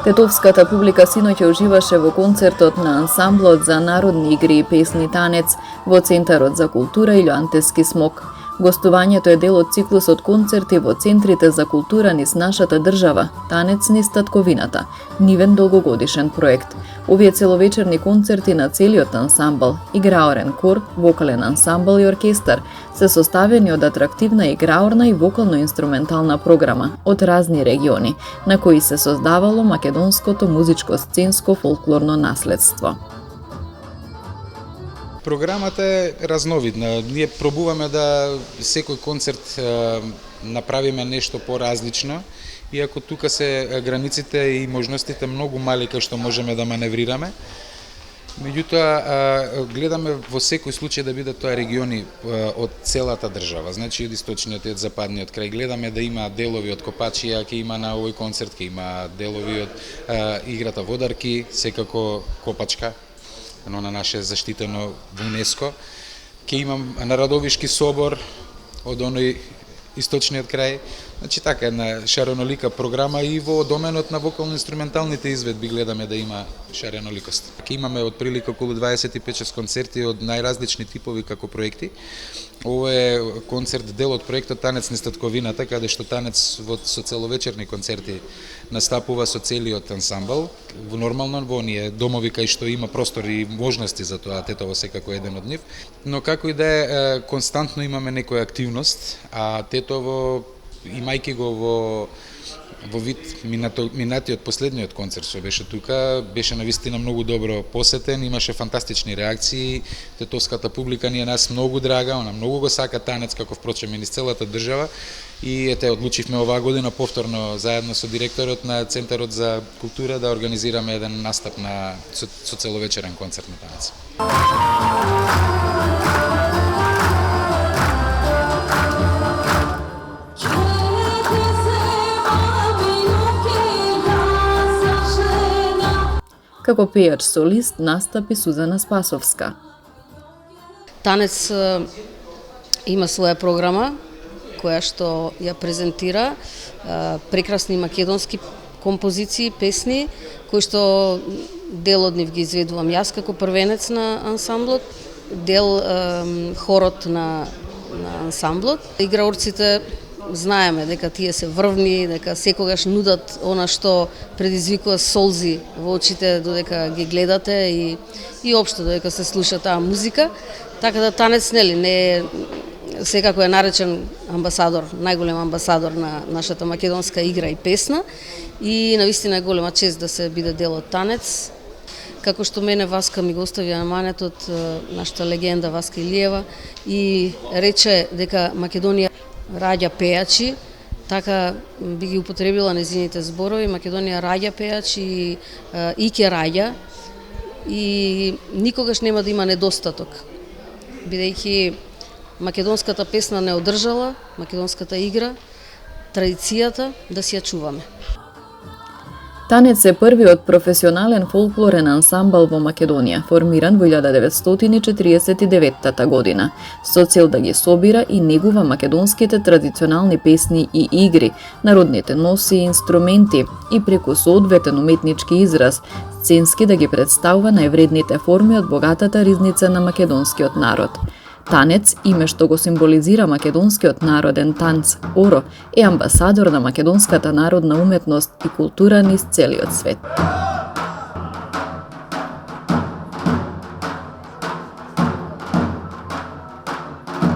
Тетовската публика синоќа уживаше во концертот на ансамблот за народни игри и песни танец во Центарот за култура Илјоантески смок. Гостувањето е дел од циклусот концерти во центрите за култура низ нашата држава, Танец низ татковината, нивен долгогодишен проект. Овие целовечерни концерти на целиот ансамбл, играорен кор, вокален ансамбл и оркестар се составени од атрактивна играорна и вокално-инструментална програма од разни региони, на кои се создавало македонското музичко-сценско фолклорно наследство. Програмата е разновидна. Ние пробуваме да секој концерт направиме нешто поразлично, иако тука се границите и можностите многу мали кај што можеме да маневрираме. Меѓутоа, гледаме во секој случај да бидат тоа региони од целата држава, значи од источниот и од западниот крај. Гледаме да има делови од Копачија, ќе има на овој концерт, ќе има делови од играта Водарки, секако Копачка, на наше заштитено во УНЕСКО. Ке имам на Радовишки собор од оној источниот крај. Значи така една шаренолика програма и во доменот на вокално-инструменталните изведби гледаме да има шареноликост. Ке имаме отприлика околу 25 концерти од најразлични типови како проекти. Ово е концерт дел од проектот Танец низ татковината, каде што танец со целовечерни концерти настапува со целиот ансамбл. Нормално во оние домови кај што има простор и можности за тоа, Тетово секако е еден од нив. Но како и да е, константно имаме некоја активност, а Тетово, имајќи го во вид минатиот последниот концерт што беше тука, беше навистина многу добро посетен, имаше фантастични реакции, тетовската публика ни е нас многу драга, она многу го сака танец, како впрочем и низ целата држава, и ете одлучивме оваа година повторно заедно со директорот на Центарот за култура да организираме еден настап со целовечерен концерт на танец. Како пејач солист настапи Сузана Спасовска. Танец има своја програма која што ја презентира прекрасни македонски композиции, песни, кои што дел од нив ги изведувам јас како првенец на ансамблот, дел хорот на ансамблот. Играорците знаеме дека тие се врвни, дека секогаш нудат она што предизвикува солзи во очите додека ги гледате и општо додека се слуша таа музика. Така да танец не е секако е наречен амбасадор, најголем амбасадор на нашата македонска игра и песна и навистина е голема чест да се биде дел од танец. Како што мене Васка ми го остави аманетот, нашата легенда Васка Илиева, и рече дека Македонија раѓа пејачи, така би ги употребила незините зборови. Македонија раѓа пејачи и ќе раѓа и никогаш нема да има недостаток, бидејќи македонската песна не одржала, македонската игра, традицијата да си ја чуваме. Танец е првиот професионален фолклорен ансамбл во Македонија, формиран во 1949 година, со цел да ги собира и негува македонските традиционални песни и игри, народните носи и инструменти и преку соодветен уметнички израз, сценски да ги представува највредните форми од богатата ризница на македонскиот народ. Танец, име што го символизира македонскиот народен танц, Оро, е амбасадор на македонската народна уметност и култура низ целиот свет.